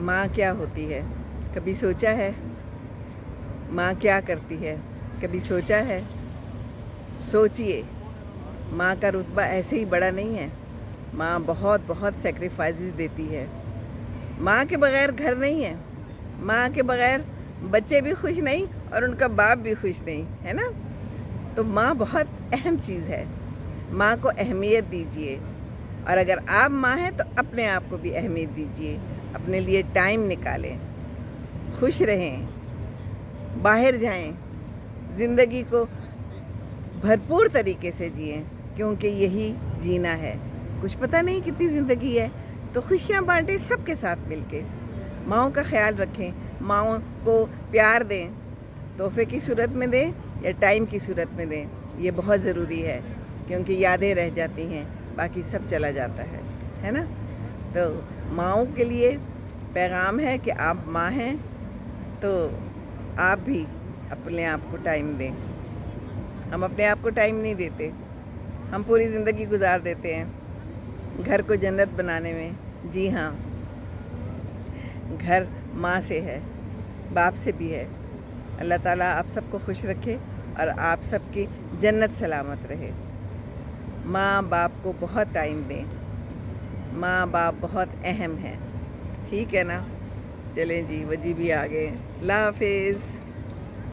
ماں کیا ہوتی ہے؟ کبھی سوچا ہے؟ ماں کیا کرتی ہے؟ کبھی سوچا ہے؟ سوچئے، ماں کا رتبہ ایسے ہی بڑا نہیں ہے. ماں بہت بہت سیکریفائسز دیتی ہے. ماں کے بغیر گھر نہیں ہے. ماں کے بغیر بچے بھی خوش نہیں اور ان کا باپ بھی خوش نہیں ہے نا. تو ماں بہت اہم چیز ہے. ماں کو اہمیت دیجیے، اور اگر آپ ماں ہیں تو اپنے آپ کو بھی اہمیت دیجیے. اپنے لیے ٹائم نکالیں، خوش رہیں، باہر جائیں، زندگی کو بھرپور طریقے سے جئیں، کیونکہ یہی جینا ہے. کچھ پتہ نہیں کتنی زندگی ہے، تو خوشیاں بانٹیں سب کے ساتھ مل کے. ماؤں کا خیال رکھیں، ماؤں کو پیار دیں، تحفے کی صورت میں دیں یا ٹائم کی صورت میں دیں. یہ بہت ضروری ہے، کیونکہ یادیں رہ جاتی ہیں، باقی سب چلا جاتا ہے نا. تو ماؤں کے لیے پیغام ہے کہ آپ ماں ہیں تو آپ بھی اپنے آپ کو ٹائم دیں. ہم اپنے آپ کو ٹائم نہیں دیتے. ہم پوری زندگی گزار دیتے ہیں گھر کو جنت بنانے میں. جی ہاں، گھر ماں سے ہے، باپ سے بھی ہے. اللہ تعالیٰ آپ سب کو خوش رکھے اور آپ سب کی جنت سلامت رہے. ماں باپ کو بہت ٹائم دیں. ماں باپ بہت اہم ہیں. ٹھیک ہے نا؟ چلیں جی، وجی بھی آ گئے. اللہ حافظ.